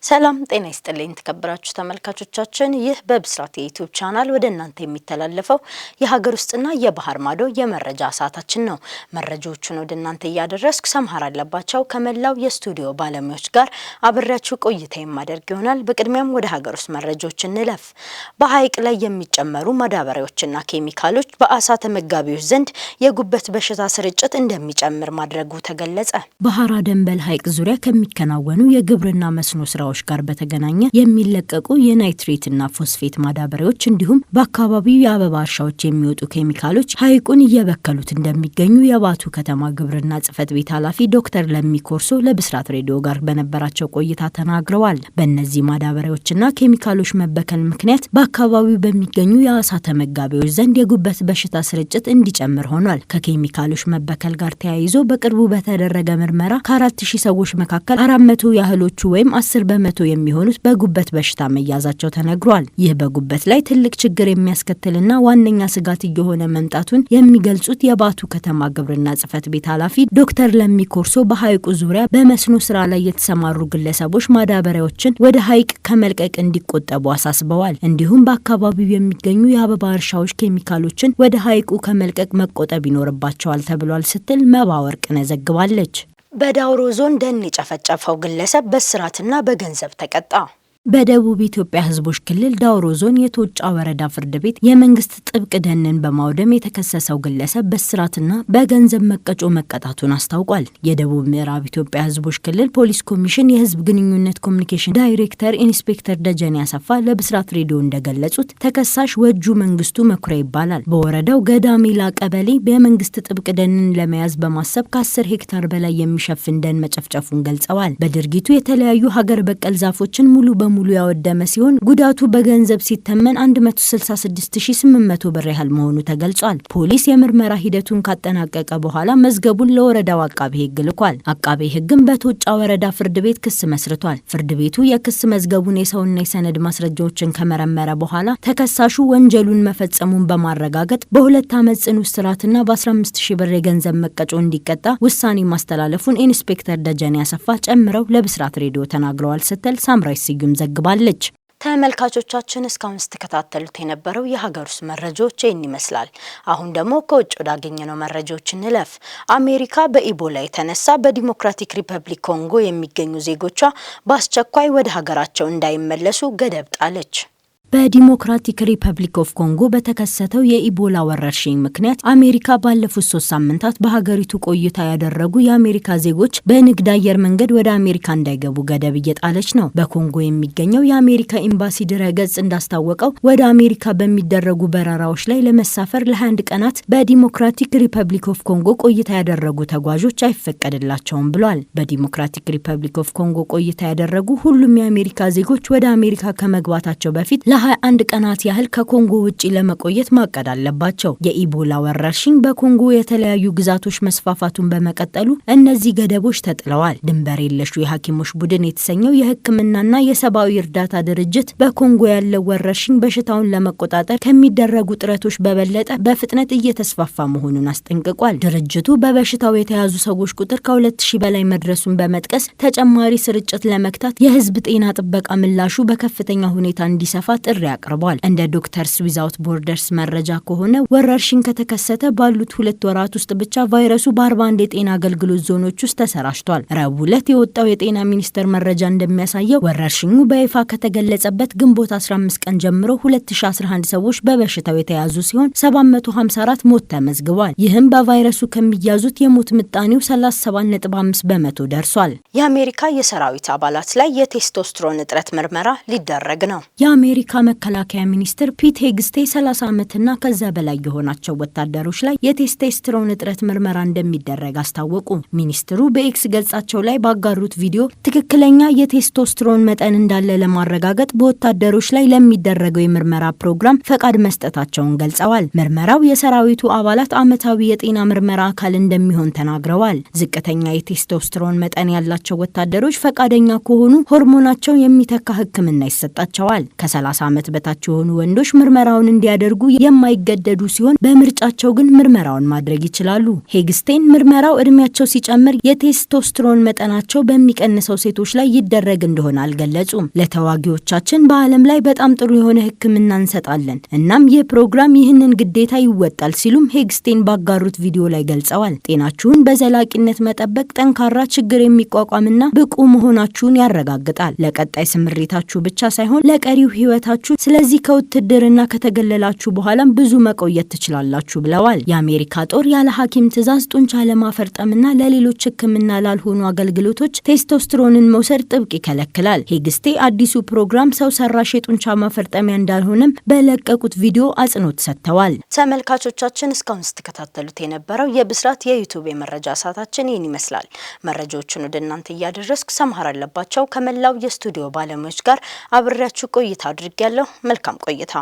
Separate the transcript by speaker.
Speaker 1: ሰላም ጤና ይስጥልኝ ተከብራችሁ ተመልካቾቻችን ይህ በብስራት የዩቲዩብ ቻናል ወደ እናንተ የሚተላለፈው የሀገር ውስጥና የባህር ማዶ የመረጃ ሰዓታችን ነው። መረጃዎቹን ወደ እናንተ ያደረስኩ ሰምሃር አለባቸው ከመላው የስቱዲዮ ባለሙያዎች ጋር አብሬያችሁ ቆይታ የማደርግ ይሆናል። በቅድሚያም ወደ ሀገር ውስጥ መረጃዎች እንለፍ። በሐይቅ ላይ የሚጨመሩ ማዳበሪያዎችና ኬሚካሎች በአሳ ተመጋቢዎች ዘንድ የጉበት በሽታ ስርጭት እንደሚጨምር ማድረጉ ተገለጸ። በሐራ ደንበል ሐይቅ ዙሪያ ከሚከናወኑ የግብርና መስኖ ስራዎች ጋር በተገናኘ የሚለቀቁ የናይትሬትና ፎስፌት ማዳበሪያዎች እንዲሁም በአካባቢው የአበባ እርሻዎች የሚወጡ ኬሚካሎች ሐይቁን እየበከሉት እንደሚገኙ የባቱ ከተማ ግብርና ጽሕፈት ቤት ኃላፊ ዶክተር ለሚኮርሶ ለብስራት ሬዲዮ ጋር በነበራቸው ቆይታ ተናግረዋል። በእነዚህ ማዳበሪያዎችና ኬሚካሎች መበከል ምክንያት በአካባቢው በሚገኙ የአሳ ተመጋቢዎች ዘንድ የጉበት በሽታ ስርጭት እንዲጨምር ሆኗል። ከኬሚካሎች መበከል ጋር ተያይዞ በቅርቡ በተደረገ ምርመራ ከ4000 ሰዎች መካከል 400 ያህሎቹ ወይም 10% የሚሆኑት በጉበት በሽታ መያዛቸው ተነግሯል። ይህ በጉበት ላይ ትልቅ ችግር የሚያስከትልና ዋነኛ ስጋት እየሆነ መምጣቱን የሚገልጹት የባቱ ከተማ ግብርና ጽሕፈት ቤት ኃላፊ ዶክተር ለሚኮርሶ በሐይቁ ዙሪያ በመስኖ ስራ ላይ የተሰማሩ ግለሰቦች ማዳበሪያዎችን ወደ ሐይቅ ከመልቀቅ እንዲቆጠቡ አሳስበዋል። እንዲሁም በአካባቢው የሚገኙ የአበባ እርሻዎች ኬሚካሎችን ወደ ሐይቁ ከመልቀቅ መቆጠብ ይኖርባቸዋል ተብሏል ስትል መባወርቅ ነዘግባለች። በዳውሮ ዞን ደን የጨፈጨፈው ግለሰብ በእስራትና በገንዘብ ተቀጣ። በደቡብ ኢትዮጵያ ሕዝቦች ክልል ዳውሮ ዞን የቶጫ ወረዳ ፍርድ ቤት የመንግስት ጥብቅ ደንን በማውደም የተከሰሰው ግለሰብ በእስራትና በገንዘብ መቀጮ መቀጣቱን አስታውቋል። የደቡብ ምዕራብ ኢትዮጵያ ሕዝቦች ክልል ፖሊስ ኮሚሽን የህዝብ ግንኙነት ኮሚኒኬሽን ዳይሬክተር ኢንስፔክተር ደጀኔ አሰፋ ለብስራት ሬዲዮ እንደገለጹት ተከሳሽ ወጁ መንግስቱ መኩሪያ ይባላል። በወረዳው ገዳሜላ ቀበሌ በመንግስት ጥብቅ ደንን ለመያዝ በማሰብ ከ10 ሄክታር በላይ የሚሸፍን ደን መጨፍጨፉን ገልጸዋል። በድርጊቱ የተለያዩ ሀገር በቀል ዛፎችን ሙሉ ሙሉ ያወደመ ሲሆን ጉዳቱ በገንዘብ ሲተመን 166800 ብር ያህል መሆኑ ተገልጿል። ፖሊስ የምርመራ ሂደቱን ካጠናቀቀ በኋላ መዝገቡን ለወረዳው አቃቤ ሕግ ልኳል። አቃቤ ሕግም በቶጫ ወረዳ ፍርድ ቤት ክስ መስርቷል። ፍርድ ቤቱ የክስ መዝገቡን የሰውና የሰነድ ማስረጃዎችን ከመረመረ በኋላ ተከሳሹ ወንጀሉን መፈጸሙን በማረጋገጥ በ2 ዓመት ጽኑ እስራትና በ15000 ብር የገንዘብ መቀጮ እንዲቀጣ ውሳኔ ማስተላለፉን ኢንስፔክተር ደጀኔ አሰፋ ጨምረው ለብስራት ሬዲዮ ተናግረዋል ስትል ሳምራይ ስዩም ዘግባለች። ተመልካቾቻችን እስካሁን ስትከታተሉት የነበረው የሀገር ውስጥ መረጃዎች ይመስላል። አሁን ደግሞ ከውጭ ወዳገኘነው መረጃዎች እንለፍ። አሜሪካ በኢቦላ የተነሳ በዲሞክራቲክ ሪፐብሊክ ኮንጎ የሚገኙ ዜጎቿ በአስቸኳይ ወደ ሀገራቸው እንዳይመለሱ ገደብ ጣለች። በዲሞክራቲክ ሪፐብሊክ ኦፍ ኮንጎ በተከሰተው የኢቦላ ወረርሽኝ ምክንያት አሜሪካ ባለፉት 3 ሳምንታት በሀገሪቱ ቆይታ ያደረጉ የአሜሪካ ዜጎች በንግድ አየር መንገድ ወደ አሜሪካ እንዳይገቡ ገደብ እየጣለች ነው። በኮንጎ የሚገኘው የአሜሪካ ኤምባሲ ድረገጽ እንዳስታወቀው ወደ አሜሪካ በሚደረጉ በረራዎች ላይ ለመሳፈር ለ21 ቀናት በዲሞክራቲክ ሪፐብሊክ ኦፍ ኮንጎ ቆይታ ያደረጉ ተጓዦች አይፈቀድላቸውም ብሏል። በዲሞክራቲክ ሪፐብሊክ ኦፍ ኮንጎ ቆይታ ያደረጉ ሁሉም የአሜሪካ ዜጎች ወደ አሜሪካ ከመግባታቸው በፊት ለ21 ቀናት ያህል ከኮንጎ ውጪ ለመቆየት ማቀድ አለባቸው። የኢቦላ ወረርሽኝ በኮንጎ የተለያዩ ግዛቶች መስፋፋቱን በመቀጠሉ እነዚህ ገደቦች ተጥለዋል። ድንበር የለሹ የሐኪሞች ቡድን የተሰኘው የሕክምናና የሰብአዊ እርዳታ ድርጅት በኮንጎ ያለው ወረርሽኝ በሽታውን ለመቆጣጠር ከሚደረጉ ጥረቶች በበለጠ በፍጥነት እየተስፋፋ መሆኑን አስጠንቅቋል። ድርጅቱ በበሽታው የተያዙ ሰዎች ቁጥር ከ2000 በላይ መድረሱን በመጥቀስ ተጨማሪ ስርጭት ለመግታት የህዝብ ጤና ጥበቃ ምላሹ በከፍተኛ ሁኔታ እንዲሰፋ ጥሪ አቅርቧል። እንደ ዶክተርስ ዊዛውት ቦርደርስ መረጃ ከሆነ ወረርሽኝ ከተከሰተ ባሉት 2 ወራት ውስጥ ብቻ ቫይረሱ በ41 የጤና አገልግሎት ዞኖች ውስጥ ተሰራጭቷል። ረቡዕ ዕለት የወጣው የጤና ሚኒስቴር መረጃ እንደሚያሳየው ወረርሽኙ በይፋ ከተገለጸበት ግንቦት 15 ቀን ጀምሮ 2011 ሰዎች በበሽታው የተያዙ ሲሆን 754 ሞት ተመዝግቧል። ይህም በቫይረሱ ከሚያዙት የሞት ምጣኔው 37.5 በመቶ ደርሷል። የአሜሪካ የሰራዊት አባላት ላይ የቴስቶስትሮን እጥረት ምርመራ ሊደረግ ነው። የአሜሪካ መከላከያ ሚኒስትር ፒት ሄግስቴ 30 ዓመትና ከዛ በላይ የሆናቸው ወታደሮች ላይ የቴስቶስትሮን እጥረት ምርመራ እንደሚደረግ አስታወቁ። ሚኒስትሩ በኤክስ ገጻቸው ላይ ባጋሩት ቪዲዮ ትክክለኛ የቴስቶስትሮን መጠን እንዳለ ለማረጋገጥ በወታደሮች ላይ ለሚደረገው የምርመራ ፕሮግራም ፈቃድ መስጠታቸውን ገልጸዋል። ምርመራው የሰራዊቱ አባላት ዓመታዊ የጤና ምርመራ አካል እንደሚሆን ተናግረዋል። ዝቅተኛ የቴስቶስትሮን መጠን ያላቸው ወታደሮች ፈቃደኛ ከሆኑ ሆርሞናቸው የሚተካ ሕክምና ይሰጣቸዋል። ከ30 ዓመት በታች የሆኑ ወንዶች ምርመራውን እንዲያደርጉ የማይገደዱ ሲሆን በምርጫቸው ግን ምርመራውን ማድረግ ይችላሉ። ሄግስቴን ምርመራው እድሜያቸው ሲጨምር የቴስቶስትሮን መጠናቸው በሚቀንሰው ሴቶች ላይ ይደረግ እንደሆነ አልገለጹም። ለተዋጊዎቻችን በዓለም ላይ በጣም ጥሩ የሆነ ሕክምና እንሰጣለን እናም ይህ ፕሮግራም ይህንን ግዴታ ይወጣል ሲሉም ሄግስቴን ባጋሩት ቪዲዮ ላይ ገልጸዋል። ጤናችሁን በዘላቂነት መጠበቅ ጠንካራ ችግር የሚቋቋምና ብቁ መሆናችሁን ያረጋግጣል። ለቀጣይ ስምሪታችሁ ብቻ ሳይሆን ለቀሪው ህይወታችሁ። ስለዚህ ከውትድርና ከተገለላችሁ በኋላም ብዙ መቆየት ትችላላችሁ ብለዋል። የአሜሪካ ጦር ያለ ሐኪም ትዕዛዝ ጡንቻ ለማፈርጠምና ለሌሎች ህክምና ላልሆኑ አገልግሎቶች ቴስቶስትሮንን መውሰድ ጥብቅ ይከለክላል። ሄግስቴ አዲሱ ፕሮግራም ሰው ሰራሽ የጡንቻ ማፈርጠሚያ እንዳልሆነም በለቀቁት ቪዲዮ አጽንኦት ሰጥተዋል። ተመልካቾቻችን እስካሁን ስትከታተሉት የነበረው የብስራት የዩቲዩብ የመረጃ ሰዓታችን ይህን ይመስላል። መረጃዎችን ወደ እናንተ እያደረስኩ ሰምሃር አለባቸው ከመላው የስቱዲዮ ባለሙያዎች ጋር አብሬያችሁ ቆይታ አድርጌያለሁ። መልካም ቆይታ